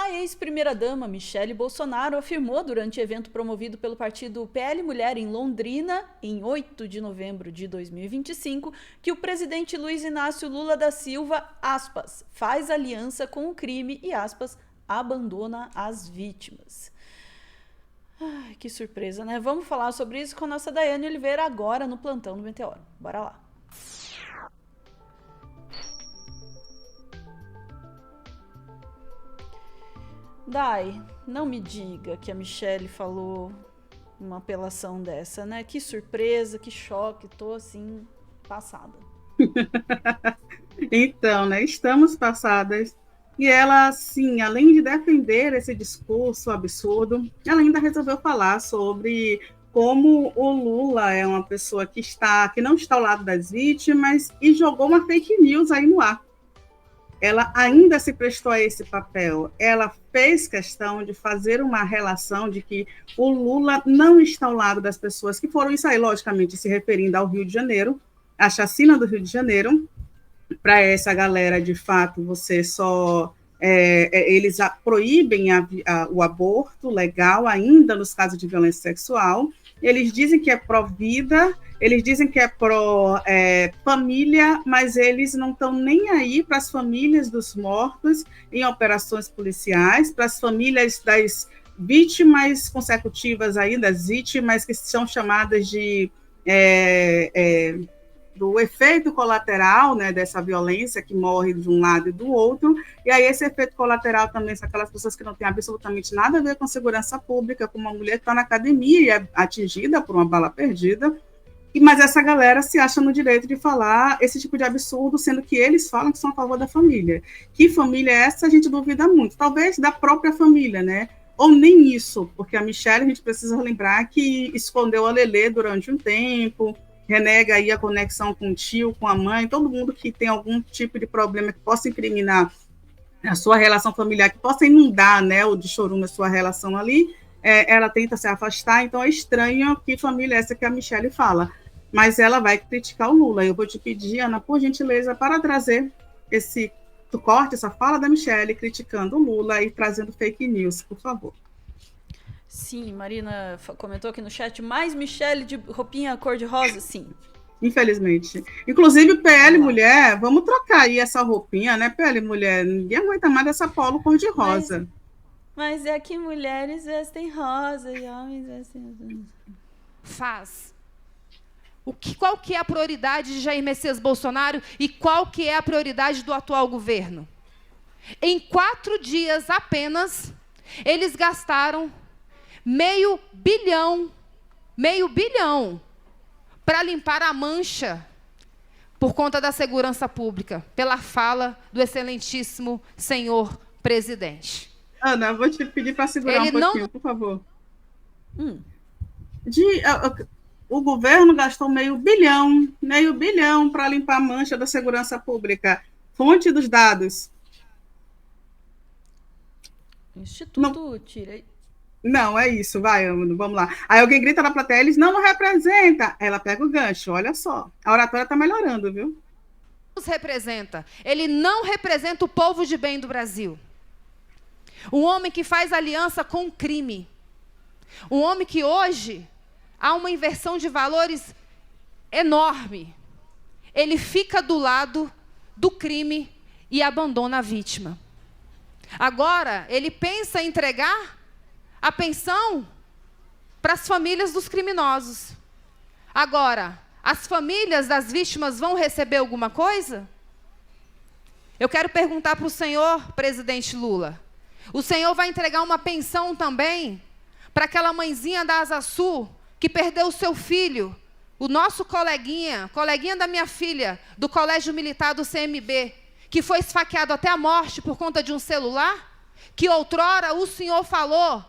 A ex-primeira-dama Michele Bolsonaro afirmou durante evento promovido pelo partido PL Mulher em Londrina, em 8 de novembro de 2025, que o presidente Luiz Inácio Lula da Silva, aspas, faz aliança com o crime e, aspas, abandona as vítimas. Ai, que surpresa, né? Vamos falar sobre isso com a nossa Daiane Oliveira agora no Plantão do Meteoro. Bora lá. Dai, não me diga que a Michele falou uma apelação dessa, né? Que surpresa, que choque, tô assim, passada. Então, né, estamos passadas. E ela, assim, além de defender esse discurso absurdo, ela ainda resolveu falar sobre como o Lula é uma pessoa que não está ao lado das vítimas e jogou uma fake news aí no ar. Ela ainda se prestou a esse papel. Ela fez questão de fazer uma relação de que o Lula não está ao lado das pessoas que foram, isso aí, logicamente, se referindo ao Rio de Janeiro, a chacina do Rio de Janeiro. Para essa galera, de fato, você só eles proíbem o aborto legal ainda nos casos de violência sexual. Eles dizem que é pró-vida, eles dizem que é pró-família, mas eles não estão nem aí para as famílias dos mortos em operações policiais, para as famílias das vítimas consecutivas aí, das vítimas que são chamadas de do efeito colateral, né, dessa violência que morre de um lado e do outro, e aí esse efeito colateral também são aquelas pessoas que não têm absolutamente nada a ver com segurança pública, como uma mulher que está na academia e é atingida por uma bala perdida, mas essa galera se acha no direito de falar esse tipo de absurdo, sendo que eles falam que são a favor da família. Que família é essa? A gente duvida muito, talvez da própria família, né? Ou nem isso, porque a Michele, a gente precisa lembrar que escondeu a Lelê durante um tempo, renega aí a conexão com o tio, com a mãe, todo mundo que tem algum tipo de problema que possa incriminar a sua relação familiar, que possa inundar, né, o de chorume a sua relação ali, ela tenta se afastar, então é estranho que família é essa que a Michele fala. Mas ela vai criticar o Lula. Eu vou te pedir, Ana, por gentileza, para trazer tu corte essa fala da Michele criticando o Lula e trazendo fake news, por favor. Sim, Marina comentou aqui no chat, mais Michele de roupinha cor-de-rosa? Sim. Infelizmente. Inclusive, PL Mulher, vamos trocar aí essa roupinha, né, PL Mulher? Ninguém aguenta mais essa polo cor-de-rosa. Mas é que mulheres vestem rosa e homens vestem... Faz. Qual que é a prioridade de Jair Messias Bolsonaro e qual que é a prioridade do atual governo? Em 4 dias apenas, eles gastaram meio bilhão para limpar a mancha por conta da segurança pública, pela fala do excelentíssimo senhor presidente. Ana, vou te pedir para segurar um pouquinho, por favor. O governo gastou meio bilhão para limpar a mancha da segurança pública. Fonte dos dados. Instituto Tirei. Não, é isso, vai, vamos lá. Aí alguém grita na plateia, eles não representa. Ela pega o gancho, olha só. A oratória está melhorando, viu? Nos representa. Ele não representa o povo de bem do Brasil. Um homem que faz aliança com o crime. Um homem que hoje há uma inversão de valores enorme. Ele fica do lado do crime e abandona a vítima. Agora, ele pensa em entregar a pensão para as famílias dos criminosos. Agora, as famílias das vítimas vão receber alguma coisa? Eu quero perguntar para o senhor, presidente Lula, o senhor vai entregar uma pensão também para aquela mãezinha da Asa Sul que perdeu o seu filho, o nosso coleguinha da minha filha, do Colégio Militar do CMB, que foi esfaqueado até a morte por conta de um celular, que outrora o senhor falou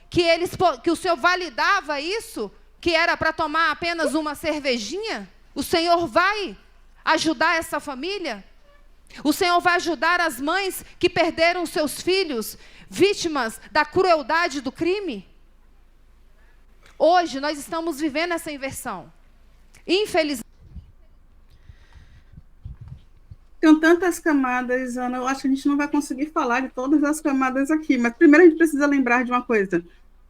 que o senhor validava isso, que era para tomar apenas uma cervejinha? O senhor vai ajudar essa família? O senhor vai ajudar as mães que perderam seus filhos, vítimas da crueldade do crime? Hoje nós estamos vivendo essa inversão. Infelizmente. Tem tantas camadas, Ana, eu acho que a gente não vai conseguir falar de todas as camadas aqui, mas primeiro a gente precisa lembrar de uma coisa,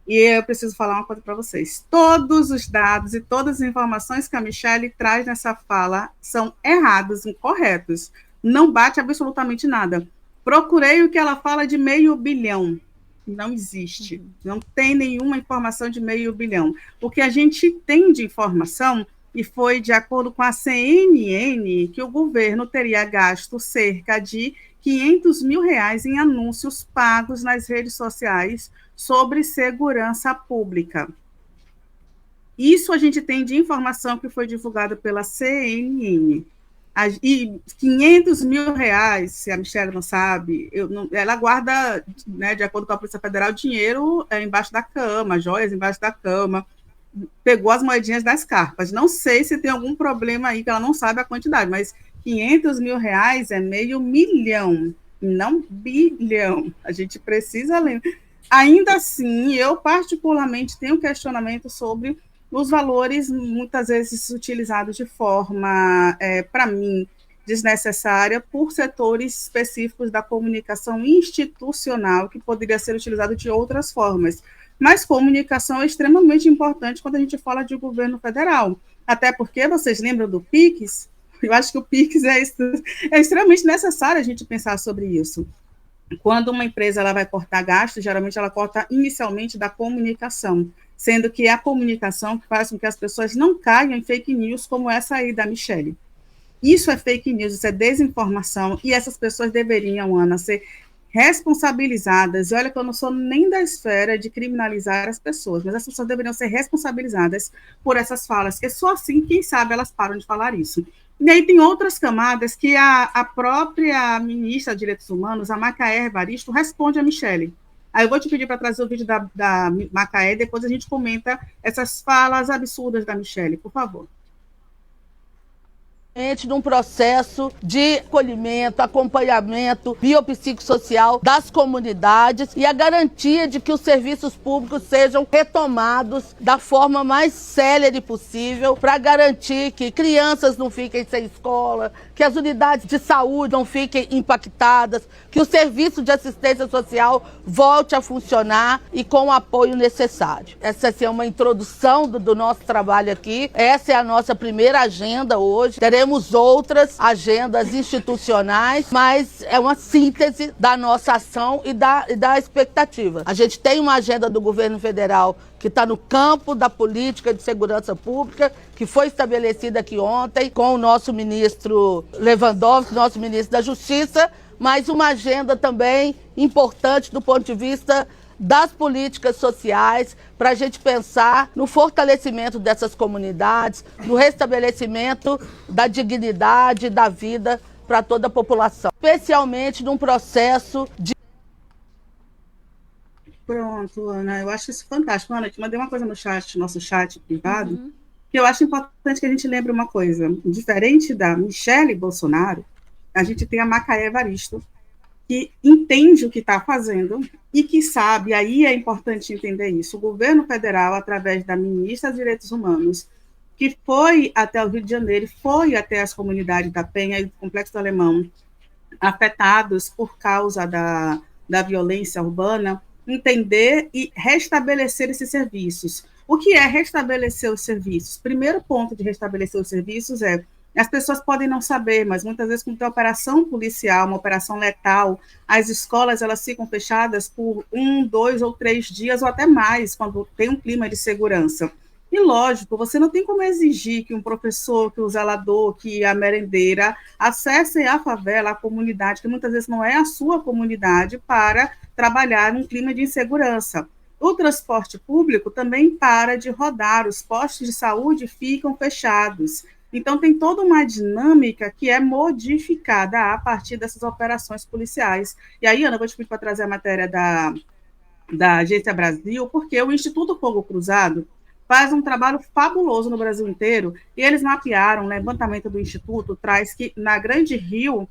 e eu preciso falar uma coisa para vocês. Todos os dados e todas as informações que a Michelle traz nessa fala são errados, incorretos. Não bate absolutamente nada. Procurei o que ela fala de 500 milhões. Não existe. Não tem nenhuma informação de 500 milhões. O que a gente tem de informação, e foi de acordo com a CNN, que o governo teria gasto cerca de 500 mil reais em anúncios pagos nas redes sociais sobre segurança pública. Isso a gente tem de informação que foi divulgada pela CNN. E 500 mil reais, se a Michelle não sabe, ela guarda, né, de acordo com a Polícia Federal, dinheiro embaixo da cama, joias embaixo da cama, pegou as moedinhas das carpas. Não sei se tem algum problema aí que ela não sabe a quantidade, mas 500 mil reais é 500 milhões, não bilhão. A gente precisa lembrar. Ainda assim, eu particularmente tenho questionamento sobre os valores muitas vezes utilizados de forma, para mim, desnecessária por setores específicos da comunicação institucional, que poderia ser utilizado de outras formas. Mas comunicação é extremamente importante quando a gente fala de governo federal, até porque vocês lembram do PIX? Eu acho que o PIX é extremamente necessário a gente pensar sobre isso. Quando uma empresa ela vai cortar gastos, geralmente ela corta inicialmente da comunicação, sendo que é a comunicação que faz com que as pessoas não caiam em fake news como essa aí da Michelle. Isso é fake news, isso é desinformação, e essas pessoas deveriam, Ana, ser responsabilizadas. E olha que eu não sou nem da esfera de criminalizar as pessoas, mas as pessoas deveriam ser responsabilizadas por essas falas, que só assim, quem sabe, elas param de falar isso. E aí tem outras camadas que a própria ministra de Direitos Humanos, a Macaé Evaristo, responde a Michelle. Aí eu vou te pedir para trazer o vídeo da Macaé, depois a gente comenta essas falas absurdas da Michelle, por favor. Num processo de acolhimento, acompanhamento biopsicossocial das comunidades e a garantia de que os serviços públicos sejam retomados da forma mais célere possível para garantir que crianças não fiquem sem escola, que as unidades de saúde não fiquem impactadas, que o serviço de assistência social volte a funcionar e com o apoio necessário. Essa assim, é uma introdução do nosso trabalho aqui. Essa é a nossa primeira agenda hoje. Teremos outras agendas institucionais, mas é uma síntese da nossa ação e da expectativa. A gente tem uma agenda do governo federal que está no campo da política de segurança pública, que foi estabelecida aqui ontem com o nosso ministro Lewandowski, nosso ministro da Justiça, mas uma agenda também importante do ponto de vista das políticas sociais, para a gente pensar no fortalecimento dessas comunidades, no restabelecimento da dignidade da vida para toda a população, especialmente num processo de... Pronto, Ana, eu acho isso fantástico. Ana, eu te mandei uma coisa no chat, nosso chat privado, que eu acho importante que a gente lembre uma coisa. Diferente da Michelle Bolsonaro, a gente tem a Macaé Evaristo, que entende o que está fazendo e que sabe, aí é importante entender isso, o governo federal, através da ministra dos Direitos Humanos, que foi até o Rio de Janeiro, foi até as comunidades da Penha e do Complexo do Alemão, afetados por causa da violência urbana, entender e restabelecer esses serviços. O que é restabelecer os serviços? Primeiro ponto de restabelecer os serviços é, as pessoas podem não saber, mas muitas vezes quando tem operação policial, uma operação letal, as escolas elas ficam fechadas por 1, 2 ou 3 dias ou até mais, quando tem um clima de segurança. E lógico, você não tem como exigir que um professor, que o zelador, que a merendeira acessem a favela, a comunidade, que muitas vezes não é a sua comunidade, para trabalhar num clima de insegurança. O transporte público também para de rodar, os postos de saúde ficam fechados. Então, tem toda uma dinâmica que é modificada a partir dessas operações policiais. E aí, Ana, eu vou te pedir para trazer a matéria da Agência Brasil, porque o Instituto Fogo Cruzado faz um trabalho fabuloso no Brasil inteiro, e eles mapearam, o levantamento do Instituto traz que na Grande Rio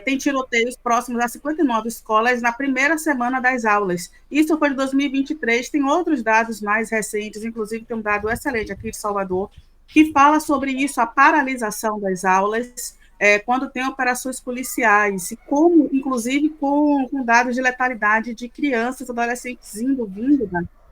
tem tiroteios próximos a 59 escolas na primeira semana das aulas. Isso foi de 2023, tem outros dados mais recentes, inclusive tem um dado excelente aqui de Salvador, que fala sobre isso, a paralisação das aulas, quando tem operações policiais, e como, inclusive, com dados de letalidade de crianças, adolescentes vindo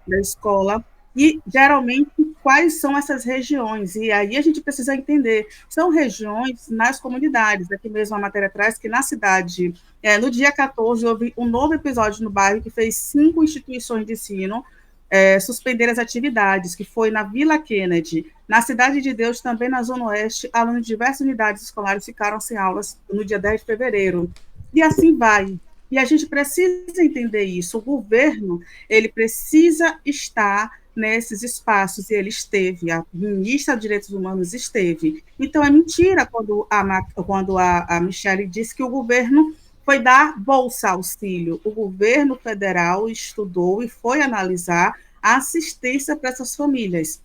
da escola, e, geralmente, quais são essas regiões? E aí a gente precisa entender, são regiões nas comunidades, aqui mesmo a matéria traz que na cidade, no dia 14, houve um novo episódio no bairro que fez 5 instituições de ensino suspender as atividades, que foi na Vila Kennedy, na Cidade de Deus, também na Zona Oeste, alunos de diversas unidades escolares ficaram sem aulas no dia 10 de fevereiro. E assim vai. E a gente precisa entender isso. O governo, ele precisa estar nesses espaços, e ele esteve, a ministra dos Direitos Humanos esteve. Então, é mentira quando a Michelle disse que o governo foi dar bolsa auxílio. O governo federal estudou e foi analisar a assistência para essas famílias.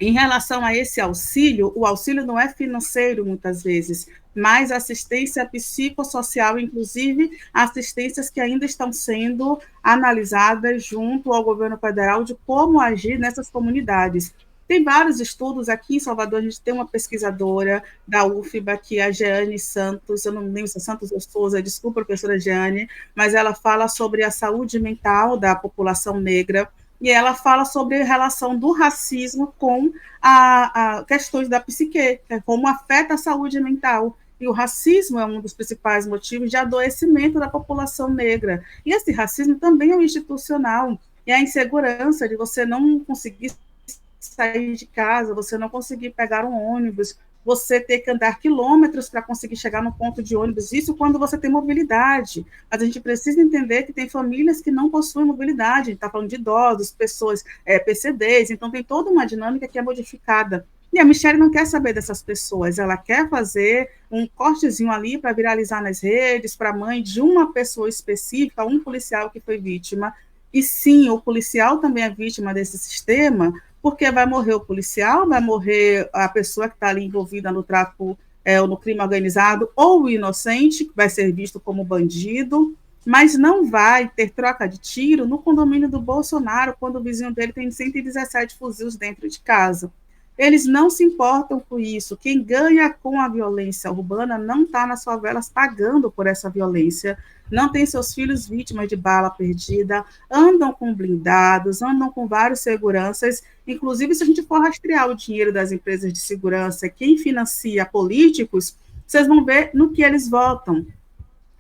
Em relação a esse auxílio, o auxílio não é financeiro, muitas vezes, mas assistência psicossocial, inclusive assistências que ainda estão sendo analisadas junto ao governo federal de como agir nessas comunidades. Tem vários estudos aqui em Salvador, a gente tem uma pesquisadora da UFBA, que é a Jeane Santos, eu não lembro se é Santos ou Souza, desculpa, professora Jeane, mas ela fala sobre a saúde mental da população negra, e ela fala sobre a relação do racismo com a questões da psique, como afeta a saúde mental. E o racismo é um dos principais motivos de adoecimento da população negra. E esse racismo também é um institucional. E a insegurança de você não conseguir sair de casa, você não conseguir pegar um ônibus, você ter que andar quilômetros para conseguir chegar no ponto de ônibus, isso quando você tem mobilidade. Mas a gente precisa entender que tem famílias que não possuem mobilidade, a gente está falando de idosos, pessoas, PCDs, então tem toda uma dinâmica que é modificada. E a Michelle não quer saber dessas pessoas, ela quer fazer um cortezinho ali para viralizar nas redes, para a mãe de uma pessoa específica, um policial que foi vítima, e sim, o policial também é vítima desse sistema, porque vai morrer o policial, vai morrer a pessoa que está ali envolvida no tráfico, ou no crime organizado, ou o inocente, que vai ser visto como bandido, mas não vai ter troca de tiro no condomínio do Bolsonaro, quando o vizinho dele tem 117 fuzis dentro de casa. Eles não se importam com isso. Quem ganha com a violência urbana não está nas favelas pagando por essa violência, não tem seus filhos vítimas de bala perdida, andam com blindados, andam com vários seguranças. Inclusive, se a gente for rastrear o dinheiro das empresas de segurança, quem financia políticos, vocês vão ver no que eles votam.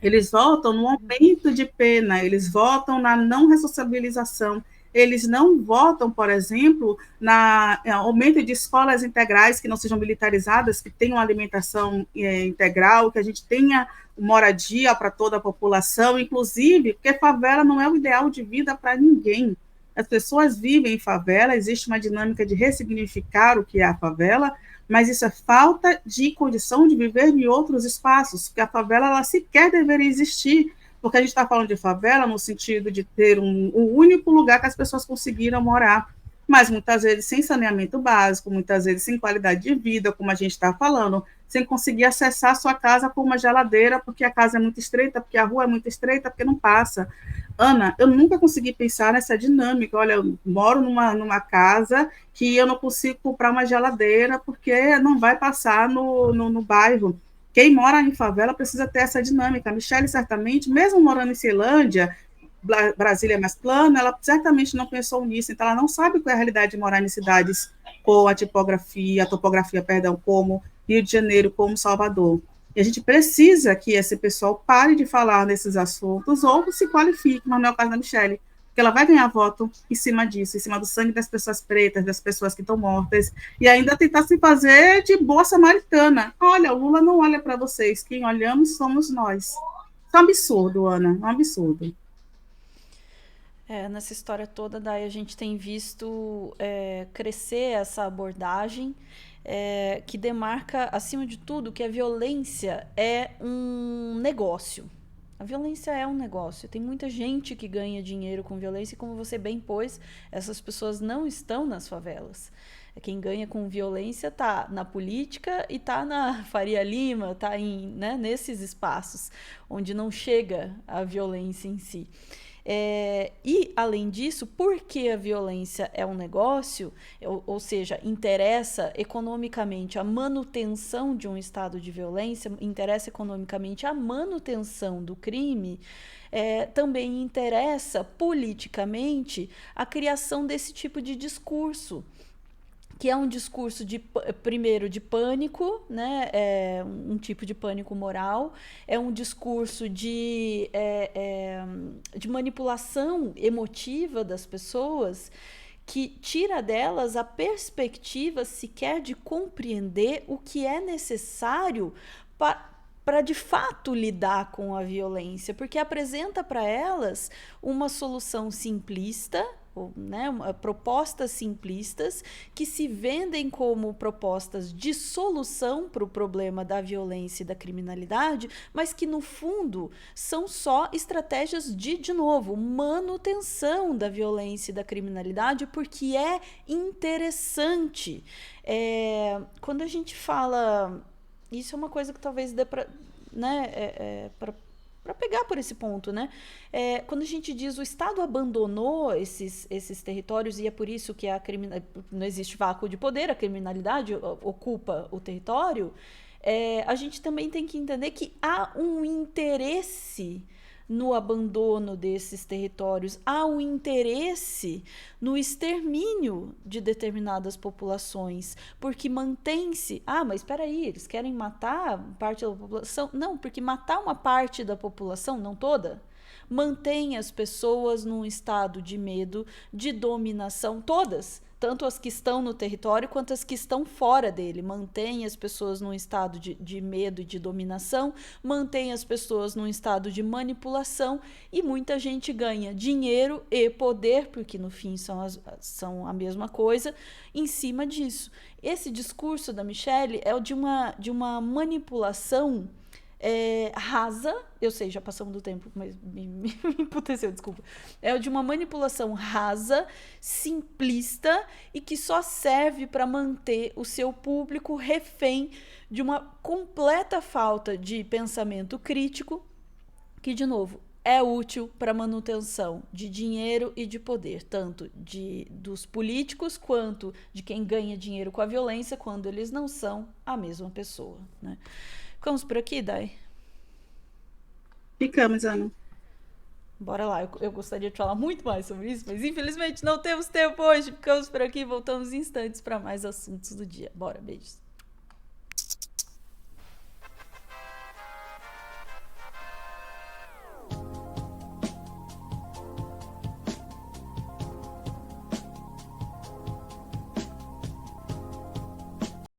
Eles votam no aumento de pena, eles votam na não ressociabilização, eles não votam, por exemplo, na aumento de escolas integrais que não sejam militarizadas, que tenham alimentação integral, que a gente tenha moradia para toda a população, inclusive, porque favela não é o ideal de vida para ninguém. As pessoas vivem em favela, existe uma dinâmica de ressignificar o que é a favela, mas isso é falta de condição de viver em outros espaços, porque a favela ela sequer deveria existir, porque a gente está falando de favela no sentido de ter um único lugar que as pessoas conseguiram morar, mas muitas vezes sem saneamento básico, muitas vezes sem qualidade de vida, como a gente está falando, sem conseguir acessar a sua casa com uma geladeira, porque a casa é muito estreita, porque a rua é muito estreita, porque não passa. Ana, eu nunca consegui pensar nessa dinâmica. Olha, eu moro numa casa que eu não consigo comprar uma geladeira, porque não vai passar no bairro. Quem mora em favela precisa ter essa dinâmica. A Michelle, certamente, mesmo morando em Ceilândia, Brasília é mais plana, ela certamente não pensou nisso, então ela não sabe qual é a realidade de morar em cidades com a topografia, como Rio de Janeiro, como Salvador. E a gente precisa que esse pessoal pare de falar nesses assuntos ou se qualifique, mas não é o caso da Michelle, porque ela vai ganhar voto em cima disso, em cima do sangue das pessoas pretas, das pessoas que estão mortas, e ainda tentar se fazer de boa samaritana. Olha, o Lula não olha para vocês, quem olhamos somos nós. Isso é um absurdo, Ana, é um absurdo. Nessa história toda, daí a gente tem visto crescer essa abordagem que demarca, acima de tudo, que a violência é um negócio. A violência é um negócio. Tem muita gente que ganha dinheiro com violência e, como você bem pôs, essas pessoas não estão nas favelas. Quem ganha com violência está na política e está na Faria Lima, está nesses espaços onde não chega a violência em si. E, além disso, porque a violência é um negócio, ou seja, interessa economicamente a manutenção de um estado de violência, interessa economicamente a manutenção do crime, também interessa politicamente a criação desse tipo de discurso, que é um discurso primeiro de pânico, né? Um tipo de pânico moral, é um discurso de manipulação emotiva das pessoas, que tira delas a perspectiva sequer de compreender o que é necessário para de fato lidar com a violência, porque apresenta para elas uma solução simplista, né, propostas simplistas que se vendem como propostas de solução para o problema da violência e da criminalidade, mas que no fundo são só estratégias de novo, manutenção da violência e da criminalidade, porque é interessante. Quando a gente fala, isso é uma coisa que talvez dê para, né, para pegar por esse ponto, né? Quando a gente diz o Estado abandonou esses territórios, e é por isso que não existe vácuo de poder, a criminalidade ocupa o território, a gente também tem que entender que há um interesse no abandono desses territórios, há um interesse no extermínio de determinadas populações, porque mantém-se... mas espera aí, eles querem matar parte da população? Não, porque matar uma parte da população, não toda, mantém as pessoas num estado de medo, de dominação, todas, tanto as que estão no território quanto as que estão fora dele. Mantém as pessoas num estado de medo e de dominação, mantém as pessoas num estado de manipulação, e muita gente ganha dinheiro e poder, porque no fim são a mesma coisa, em cima disso. Esse discurso da Michelle é de uma manipulação rasa, eu sei, já passamos do tempo, mas me emputeceu, desculpa. É de uma manipulação rasa, simplista, e que só serve para manter o seu público refém de uma completa falta de pensamento crítico, que, de novo, é útil para manutenção de dinheiro e de poder, tanto dos políticos quanto de quem ganha dinheiro com a violência, quando eles não são a mesma pessoa, né? Ficamos por aqui, Dai? Ficamos, Ana. Bora lá, eu gostaria de falar muito mais sobre isso, mas infelizmente não temos tempo hoje. Ficamos por aqui, voltamos em instantes para mais assuntos do dia. Bora, beijos.